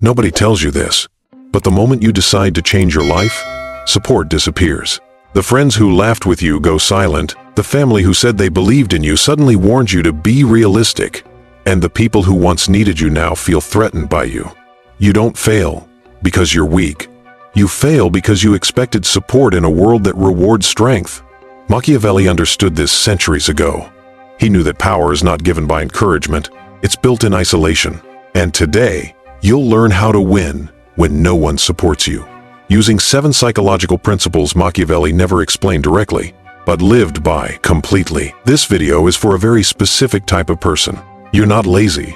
Nobody tells you this, but the moment you decide to change your life, support disappears. The friends who laughed with you go silent. The family who said they believed in you suddenly warned you to be realistic. And the people who once needed you now feel threatened by you. You don't fail because you're weak. You fail because you expected support in a world that rewards strength. Machiavelli understood this centuries ago. He knew that power is not given by encouragement. It's built in isolation. And today, you'll learn how to win when no one supports you. Using 7 psychological principles Machiavelli never explained directly, but lived by completely. This video is for a very specific type of person. You're not lazy.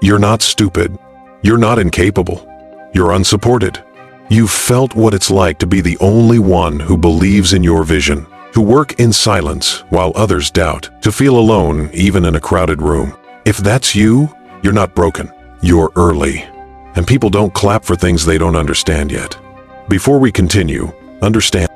You're not stupid. You're not incapable. You're unsupported. You've felt what it's like to be the only one who believes in your vision, to work in silence while others doubt, to feel alone even in a crowded room. If that's you, you're not broken. You're early. And people don't clap for things they don't understand yet. Before we continue, understand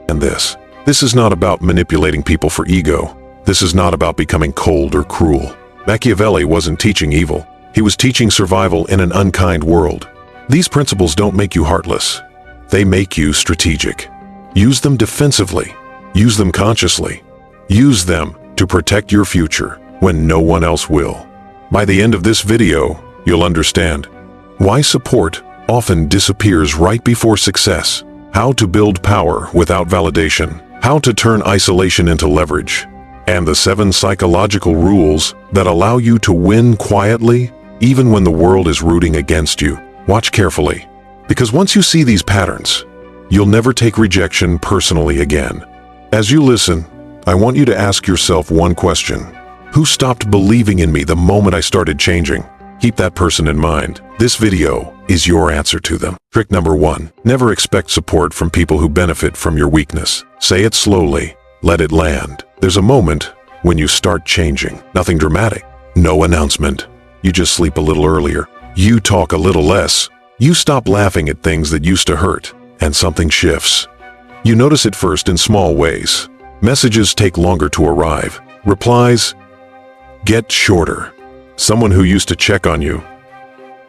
this. This is not about manipulating people for ego. This is not about becoming cold or cruel. Machiavelli wasn't teaching evil. He was teaching survival in an unkind world. These principles don't make you heartless. They make you strategic. Use them defensively. Use them consciously. Use them to protect your future when no one else will. By the end of this video, you'll understand why support often disappears right before success, how to build power without validation, how to turn isolation into leverage, and the 7 psychological rules that allow you to win quietly even when the world is rooting against you. Watch carefully, because once you see these patterns, you'll never take rejection personally again. As you listen, I want you to ask yourself one question. Who stopped believing in me the moment I started changing? Keep that person in mind. This video is your answer to them. Trick number 1. Never expect support from people who benefit from your weakness. Say it slowly. Let it land. There's a moment when you start changing. Nothing dramatic. No announcement. You just sleep a little earlier. You talk a little less. You stop laughing at things that used to hurt. And something shifts. You notice it first in small ways. Messages take longer to arrive. Replies get shorter. Someone who used to check on you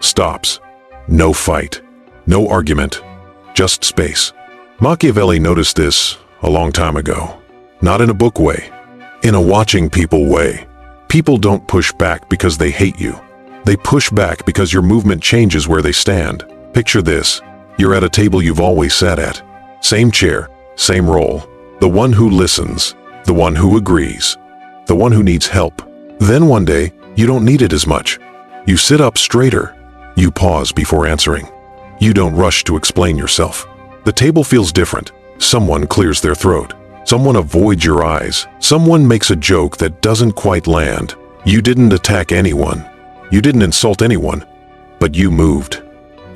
stops. No fight. No argument. Just space. Machiavelli noticed this a long time ago. Not in a book way. In a watching people way. People don't push back because they hate you. They push back because your movement changes where they stand. Picture this. You're at a table you've always sat at. Same chair, same role. The one who listens. The one who agrees. The one who needs help. Then one day, you don't need it as much. You sit up straighter. You pause before answering. You don't rush to explain yourself. The table feels different. Someone clears their throat. Someone avoids your eyes. Someone makes a joke that doesn't quite land. You didn't attack anyone. You didn't insult anyone. But you moved.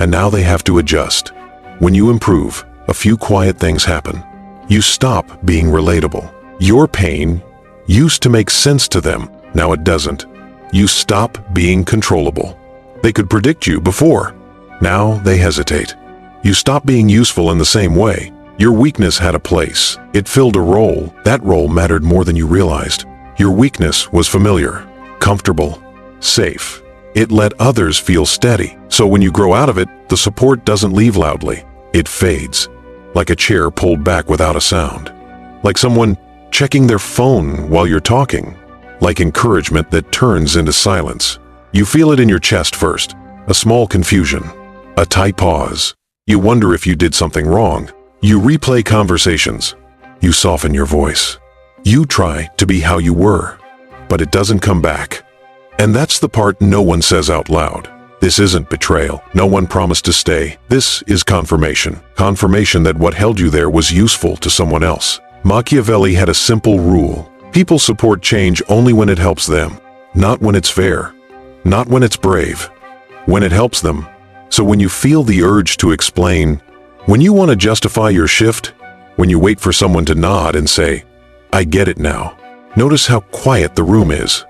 And now they have to adjust. When you improve, a few quiet things happen. You stop being relatable. Your pain used to make sense to them. Now it doesn't. You stop being controllable. They could predict you before. Now they hesitate. You stop being useful in the same way. Your weakness had a place. It filled a role. That role mattered more than you realized. Your weakness was familiar, comfortable, safe. It let others feel steady. So when you grow out of it, the support doesn't leave loudly. It fades, like a chair pulled back without a sound. Like someone checking their phone while you're talking. Like encouragement that turns into silence. You feel it in your chest first. A small confusion. A tight pause. You wonder if you did something wrong. You replay conversations. You soften your voice. You try to be how you were. But it doesn't come back. And that's the part no one says out loud. This isn't betrayal. No one promised to stay. This is confirmation. Confirmation that what held you there was useful to someone else. Machiavelli had a simple rule. People support change only when it helps them. Not when it's fair. Not when it's brave. When it helps them. So when you feel the urge to explain, when you want to justify your shift, when you wait for someone to nod and say, I get it now. Notice how quiet the room is.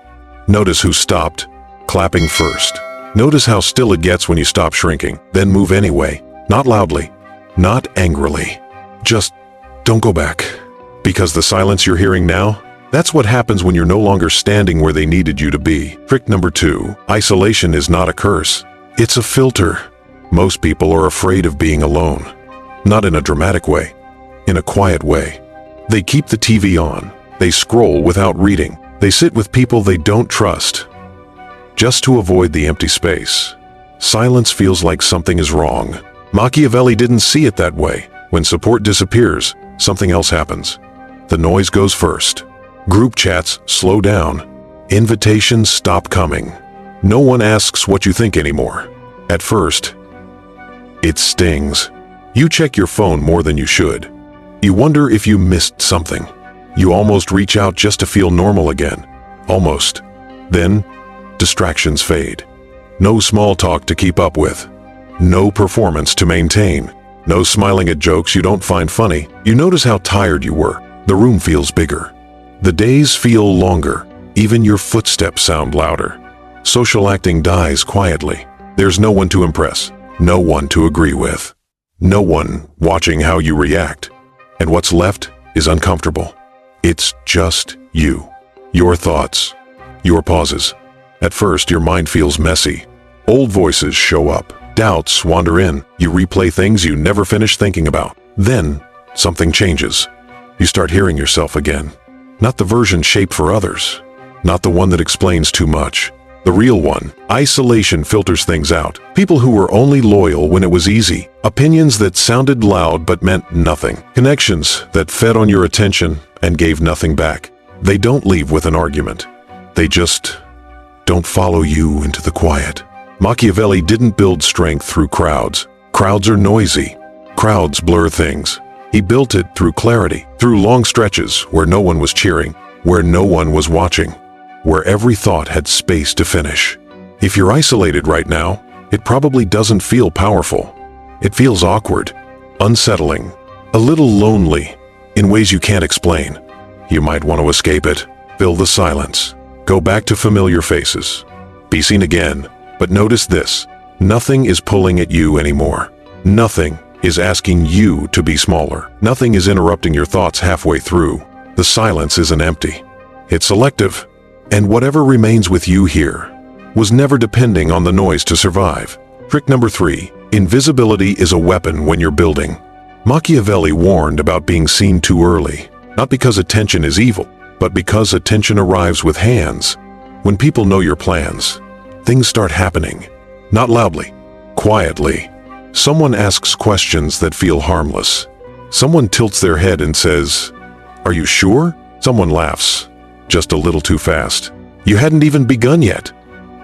Notice who stopped, clapping first. Notice how still it gets when you stop shrinking. Then move anyway. Not loudly. Not angrily. Just don't go back. Because the silence you're hearing now, that's what happens when you're no longer standing where they needed you to be. Trick number 2. Isolation is not a curse. It's a filter. Most people are afraid of being alone. Not in a dramatic way, in a quiet way. They keep the TV on. They scroll without reading. They sit with people they don't trust, just to avoid the empty space. Silence feels like something is wrong. Machiavelli didn't see it that way. When support disappears, something else happens. The noise goes first. Group chats slow down. Invitations stop coming. No one asks what you think anymore. At first, it stings. You check your phone more than you should. You wonder if you missed something. You almost reach out just to feel normal again. Almost. Then, distractions fade. No small talk to keep up with. No performance to maintain. No smiling at jokes you don't find funny. You notice how tired you were. The room feels bigger. The days feel longer. Even your footsteps sound louder. Social acting dies quietly. There's no one to impress. No one to agree with. No one watching how you react. And what's left is uncomfortable. It's just you. Your thoughts. Your pauses. At first, your mind feels messy. Old voices show up. Doubts wander in. You replay things you never finished thinking about. Then, something changes. You start hearing yourself again. Not the version shaped for others. Not the one that explains too much. The real one. Isolation filters things out. People who were only loyal when it was easy. Opinions that sounded loud but meant nothing. Connections that fed on your attention and gave nothing back. They don't leave with an argument. They just don't follow you into the quiet. Machiavelli didn't build strength through crowds. Crowds are noisy. Crowds blur things. He built it through clarity, through long stretches where no one was cheering, where no one was watching, where every thought had space to finish. If you're isolated right now, it probably doesn't feel powerful. It feels awkward, unsettling, a little lonely, in ways you can't explain. You might want to escape it, fill the silence, go back to familiar faces, be seen again. But notice this, nothing is pulling at you anymore. Nothing is asking you to be smaller. Nothing is interrupting your thoughts halfway through. The silence isn't empty. It's selective. And whatever remains with you here was never depending on the noise to survive. Trick number 3, invisibility is a weapon when you're building. Machiavelli warned about being seen too early, not because attention is evil, but because attention arrives with hands. When people know your plans, things start happening. Not loudly, quietly. Someone asks questions that feel harmless. Someone tilts their head and says, "Are you sure?" Someone laughs, just a little too fast. You hadn't even begun yet.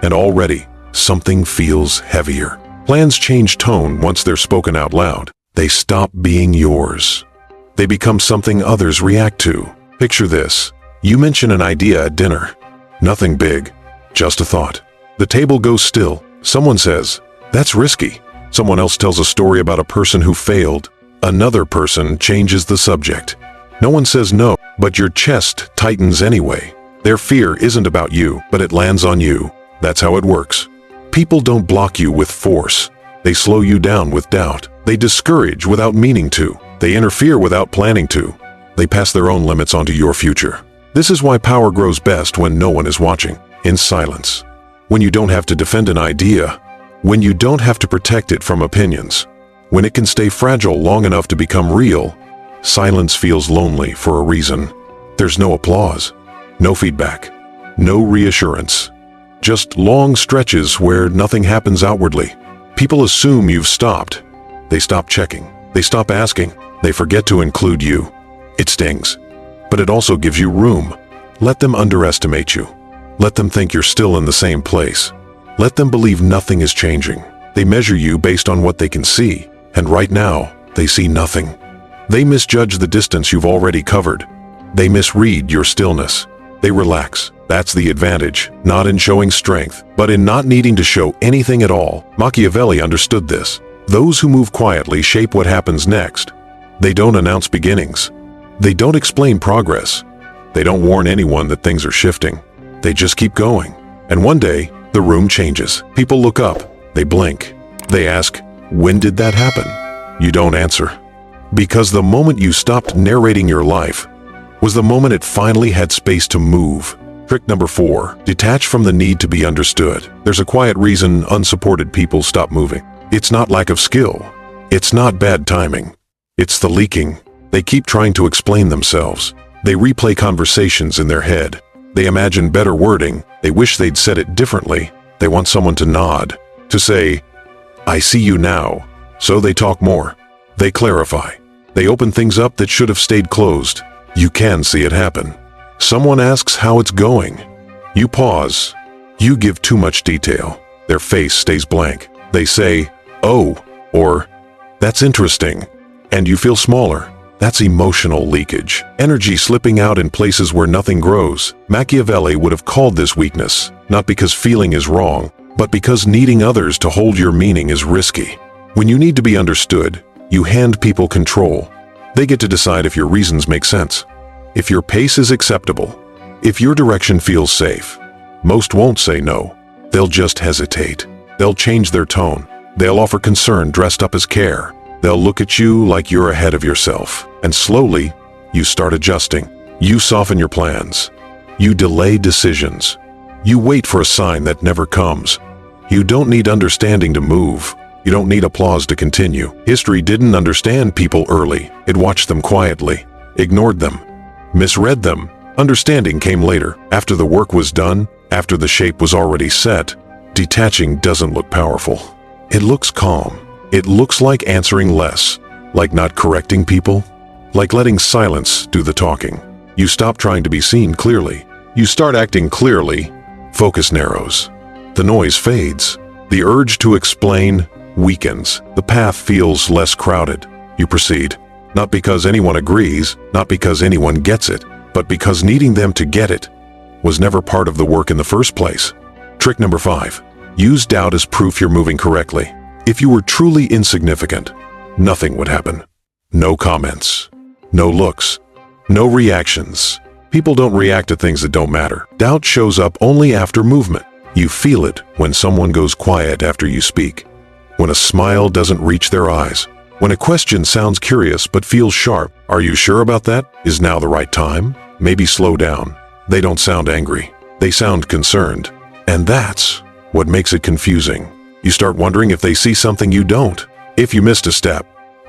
And already, something feels heavier. Plans change tone once they're spoken out loud. They stop being yours. They become something others react to. Picture this. You mention an idea at dinner. Nothing big, just a thought. The table goes still. Someone says, "That's risky." Someone else tells a story about a person who failed. Another person changes the subject. No one says no, but your chest tightens anyway. Their fear isn't about you, but it lands on you. That's how it works. People don't block you with force. They slow you down with doubt. They discourage without meaning to. They interfere without planning to. They pass their own limits onto your future. This is why power grows best when no one is watching, in silence. When you don't have to defend an idea, when you don't have to protect it from opinions, when it can stay fragile long enough to become real, silence feels lonely for a reason. There's no applause, no feedback, no reassurance. Just long stretches where nothing happens outwardly. People assume you've stopped. They stop checking. They stop asking. They forget to include you. It stings, but it also gives you room. Let them underestimate you. Let them think you're still in the same place. Let them believe nothing is changing. They measure you based on what they can see, and right now, they see nothing. They misjudge the distance you've already covered. They misread your stillness. They relax. That's the advantage, not in showing strength, but in not needing to show anything at all. Machiavelli understood this. Those who move quietly shape what happens next. They don't announce beginnings. They don't explain progress. They don't warn anyone that things are shifting. They just keep going. And one day, the room changes. People look up. They blink. They ask, "When did that happen?" You don't answer. Because the moment you stopped narrating your life was the moment it finally had space to move. Trick number 4, detach from the need to be understood. There's a quiet reason unsupported people stop moving. It's not lack of skill. It's not bad timing. It's the leaking. They keep trying to explain themselves. They replay conversations in their head. They imagine better wording. They wish they'd said it differently. They want someone to nod, to say, "I see you now." So they talk more. They clarify. They open things up that should have stayed closed. You can see it happen. Someone asks how it's going. You pause. You give too much detail. Their face stays blank. They say, "Oh," or "That's interesting." And you feel smaller. That's emotional leakage. Energy slipping out in places where nothing grows. Machiavelli would have called this weakness, not because feeling is wrong, but because needing others to hold your meaning is risky. When you need to be understood, you hand people control. They get to decide if your reasons make sense, if your pace is acceptable, if your direction feels safe. Most won't say no. They'll just hesitate. They'll change their tone. They'll offer concern dressed up as care. They'll look at you like you're ahead of yourself. And slowly, you start adjusting. You soften your plans. You delay decisions. You wait for a sign that never comes. You don't need understanding to move. You don't need applause to continue. History didn't understand people early. It watched them quietly, ignored them, misread them. Understanding came later, after the work was done, after the shape was already set. Detaching doesn't look powerful. It looks calm. It looks like answering less, like not correcting people, like letting silence do the talking. You stop trying to be seen clearly. You start acting clearly. Focus narrows. The noise fades. The urge to explain weakens. The path feels less crowded. You proceed, not because anyone agrees, not because anyone gets it, but because needing them to get it was never part of the work in the first place. Trick number 5. Use doubt as proof you're moving correctly. If you were truly insignificant, nothing would happen. No comments, no looks, no reactions. People don't react to things that don't matter. Doubt shows up only after movement. You feel it when someone goes quiet after you speak, when a smile doesn't reach their eyes, when a question sounds curious but feels sharp. Are you sure about that? Is now the right time? Maybe slow down. They don't sound angry. They sound concerned. And that's what makes it confusing. You start wondering if they see something you don't. If you missed a step,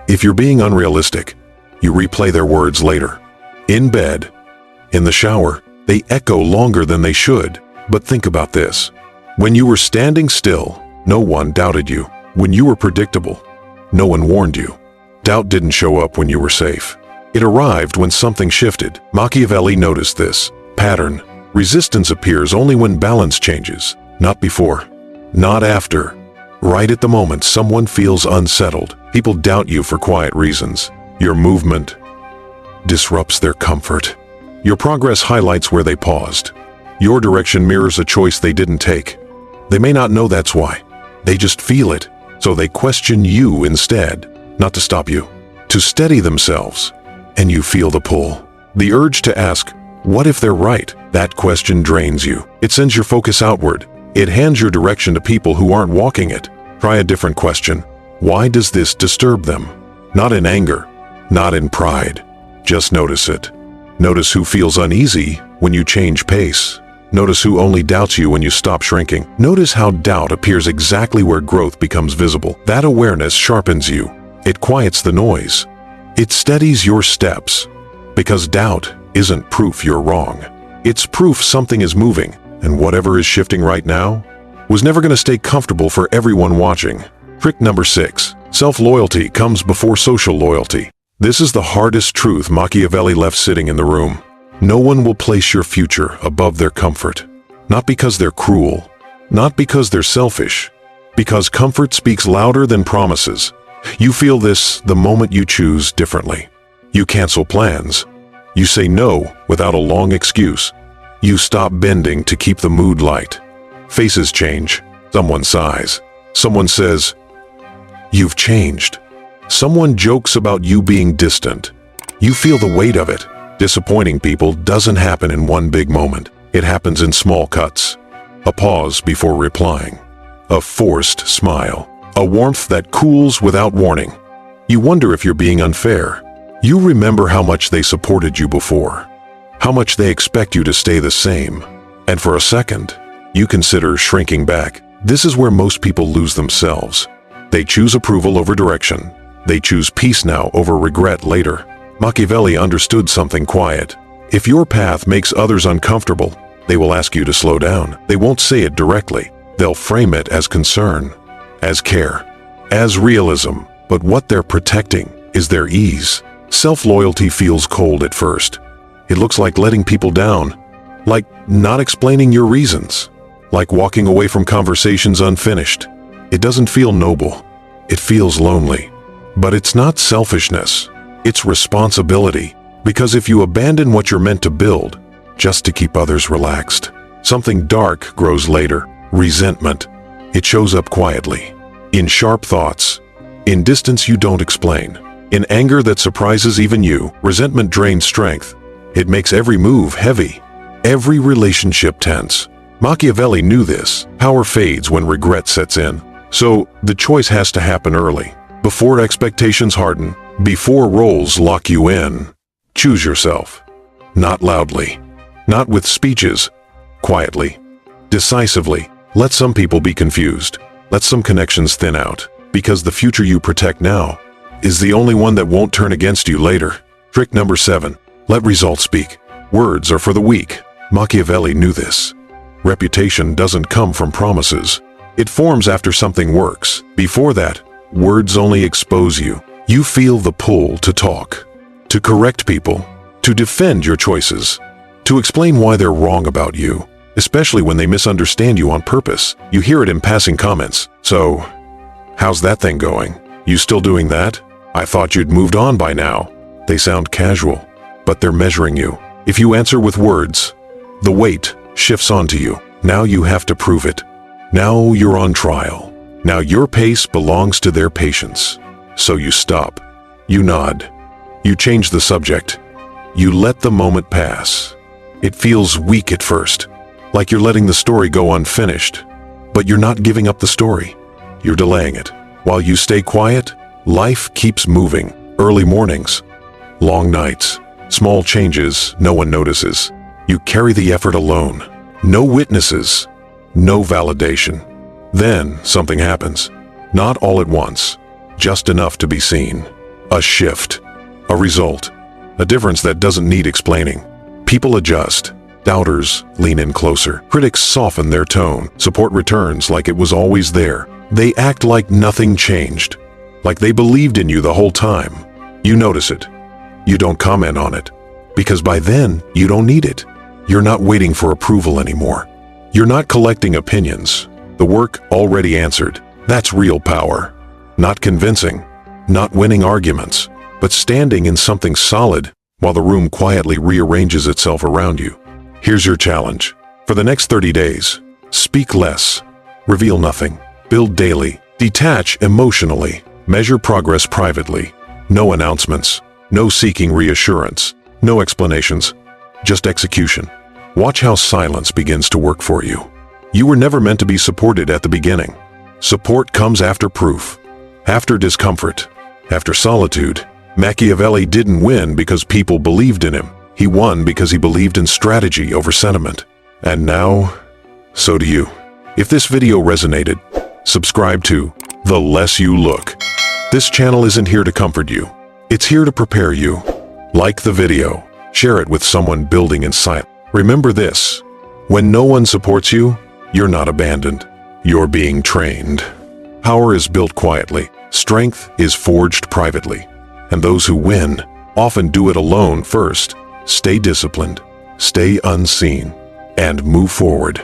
if you're being unrealistic, you replay their words later. In bed, in the shower, they echo longer than they should. But think about this. When you were standing still, no one doubted you. When you were predictable, no one warned you. Doubt didn't show up when you were safe. It arrived when something shifted. Machiavelli noticed this pattern. Resistance appears only when balance changes, not before, not after. Right at the moment someone feels unsettled, people doubt you for quiet reasons. Your movement disrupts their comfort. Your progress highlights where they paused. Your direction mirrors a choice they didn't take. They may not know that's why. They just feel it, so they question you instead, not to stop you, to steady themselves. And you feel the pull, the urge to ask, what if they're right? That question drains you. It sends your focus outward. It hands your direction to people who aren't walking it. Try a different question. Why does this disturb them? Not in anger, not in pride. Just notice it. Notice who feels uneasy when you change pace. Notice who only doubts you when you stop shrinking. Notice how doubt appears exactly where growth becomes visible. That awareness sharpens you. It quiets the noise. It steadies your steps. Because doubt isn't proof you're wrong. It's proof something is moving, and whatever is shifting right now was never going to stay comfortable for everyone watching. Trick number 6. Self-loyalty comes before social loyalty. This is the hardest truth Machiavelli left sitting in the room. No one will place your future above their comfort. Not because they're cruel, not because they're selfish, because comfort speaks louder than promises. You feel this the moment you choose differently. You cancel plans. You say no without a long excuse. You stop bending to keep the mood light. Faces change. Someone sighs. Someone says, "You've changed." Someone jokes about you being distant. You feel the weight of it. Disappointing people doesn't happen in one big moment. It happens in small cuts. A pause before replying. A forced smile. A warmth that cools without warning. You wonder if you're being unfair. You remember how much they supported you before. How much they expect you to stay the same. And for a second, you consider shrinking back. This is where most people lose themselves. They choose approval over direction. They choose peace now over regret later. Machiavelli understood something quiet. If your path makes others uncomfortable, they will ask you to slow down. They won't say it directly. They'll frame it as concern, as care, as realism. But what they're protecting is their ease. Self-loyalty feels cold at first. It looks like letting people down, like not explaining your reasons, like walking away from conversations unfinished. It doesn't feel noble. It feels lonely. But it's not selfishness. It's responsibility. Because if you abandon what you're meant to build, just to keep others relaxed, something dark grows later. Resentment. It shows up quietly. In sharp thoughts. In distance you don't explain. In anger that surprises even you. Resentment drains strength. It makes every move heavy. Every relationship tense. Machiavelli knew this. Power fades when regret sets in. So the choice has to happen early. Before expectations harden. Before roles lock you in. Choose yourself. Not loudly. Not with speeches. Quietly. Decisively. Let some people be confused. Let some connections thin out. Because the future you protect now is the only one that won't turn against you later. Trick number 7. Let results speak. Words are for the weak. Machiavelli knew this. Reputation doesn't come from promises. It forms after something works. Before that, words only expose you. You feel the pull to talk, to correct people, to defend your choices, to explain why they're wrong about you, especially when they misunderstand you on purpose. You hear it in passing comments. So, how's that thing going? You still doing that? I thought you'd moved on by now. They sound casual, but they're measuring you. If you answer with words, the weight shifts onto you. Now you have to prove it. Now you're on trial. Now your pace belongs to their patience. So you stop. You nod. You change the subject. You let the moment pass. It feels weak at first, like you're letting the story go unfinished. But you're not giving up the story. You're delaying it. While you stay quiet, life keeps moving. Early mornings, long nights, small changes no one notices. You carry the effort alone. No witnesses, no validation. Then something happens. Not all at once, just enough to be seen. A shift, a result, a difference that doesn't need explaining. People adjust. Doubters lean in closer. Critics soften their tone. Support returns like it was always there. They act like nothing changed, like they believed in you the whole time. You notice it. You don't comment on it, because by then, you don't need it. You're not waiting for approval anymore. You're not collecting opinions. The work already answered. That's real power. Not convincing, not winning arguments, but standing in something solid while the room quietly rearranges itself around you. Here's your challenge. For the next 30 days, speak less, reveal nothing, build daily, detach emotionally, measure progress privately. No announcements, no seeking reassurance, no explanations, just execution. Watch how silence begins to work for you. You were never meant to be supported at the beginning. Support comes after proof, after discomfort, after solitude. Machiavelli didn't win because people believed in him. He won because he believed in strategy over sentiment. And now, so do you. If this video resonated, subscribe to The Less You Look. This channel isn't here to comfort you. It's here to prepare you. Like the video. Share it with someone building in silence. Remember this. When no one supports you, you're not abandoned. You're being trained. Power is built quietly. Strength is forged privately. And those who win often do it alone first. Stay disciplined, stay unseen, and move forward.